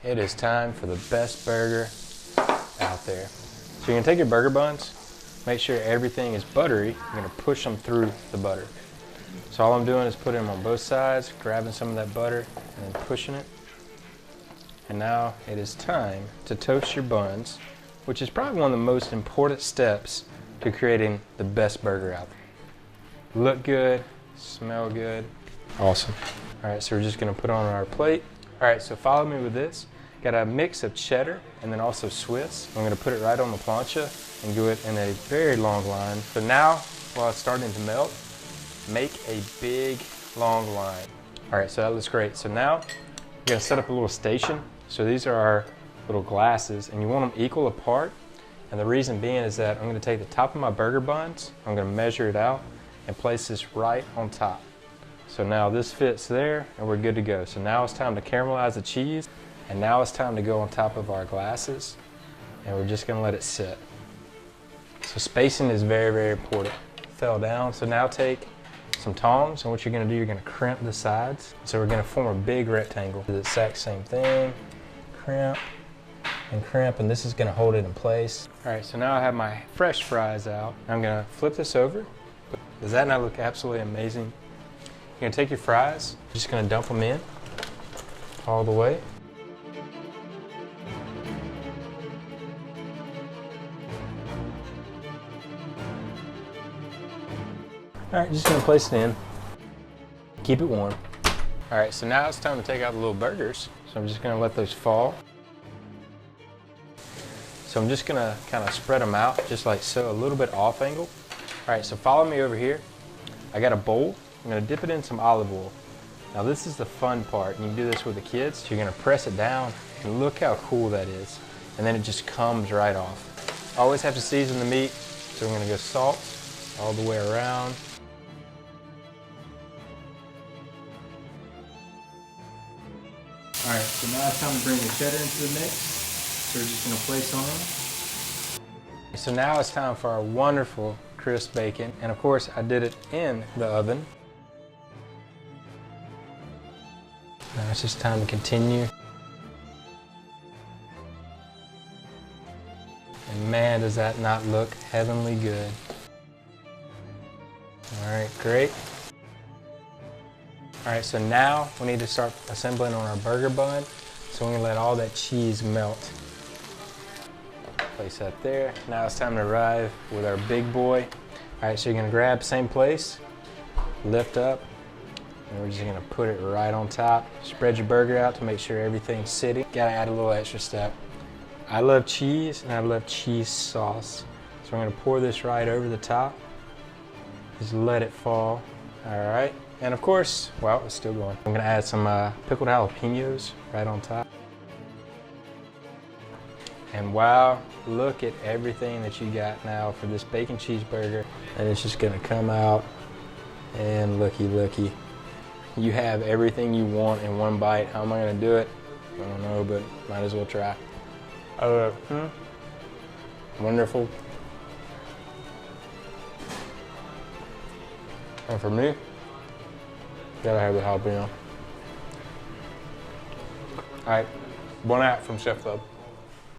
it is time for the best burger out there. So you're gonna take your burger buns, make sure everything is buttery. You're gonna push them through the butter. So all I'm doing is putting them on both sides, grabbing some of that butter and then pushing it. And now it is time to toast your buns, which is probably one of the most important steps to creating the best burger out there. Look good, smell good, awesome. All right, so we're just gonna put it on our plate. All right, so follow me with this. Got a mix of cheddar and then also Swiss. I'm gonna put it right on the plancha and do it in a very long line. So now, while it's starting to melt, make a big, long line. All right, so that looks great. So now, we're gonna set up a little station. So these are our little glasses, and you want them equal apart. And the reason being is that I'm gonna take the top of my burger buns, I'm gonna measure it out, and place this right on top. So now this fits there, and we're good to go. So now it's time to caramelize the cheese, and now it's time to go on top of our glasses, and we're just gonna let it sit. So spacing is very, very important. Fell down, so now take some tongs, and what you're gonna do, you're gonna crimp the sides. So we're gonna form a big rectangle. Do the exact same thing, crimp, and this is gonna hold it in place. All right, so now I have my fresh fries out. I'm gonna flip this over. Does that not look absolutely amazing? You're gonna take your fries, just gonna dump them in all the way. All right, just gonna place it in. Keep it warm. All right, so now it's time to take out the little burgers. So I'm just gonna let those fall. So I'm just gonna kind of spread them out, just like so, a little bit off angle. All right, so follow me over here. I got a bowl. I'm gonna dip it in some olive oil. Now this is the fun part, and you can do this with the kids. You're gonna press it down, and look how cool that is. And then it just comes right off. Always have to season the meat, so we're gonna go salt all the way around. All right, so now it's time to bring the cheddar into the mix. So we're just gonna place on. So now it's time for our wonderful crisp bacon. And of course, I did it in the oven. Now it's just time to continue. And man, does that not look heavenly good. All right, great. All right, so now we need to start assembling on our burger bun. So we're gonna let all that cheese melt. Place that there. Now it's time to arrive with our big boy. All right, so you're gonna grab same place, lift up, and we're just gonna put it right on top. Spread your burger out to make sure everything's sitting. Gotta add a little extra step. I love cheese and I love cheese sauce. So I'm gonna pour this right over the top. Just let it fall. All right. And of course, well, it's still going. I'm gonna add some pickled jalapenos right on top. And wow, look at everything that you got now for this bacon cheeseburger. And it's just gonna come out, and looky, looky. You have everything you want in one bite. How am I gonna do it? I don't know, but might as well try. Wonderful. And for me, gotta have the jalapeno. All right, bon app from Chefclub.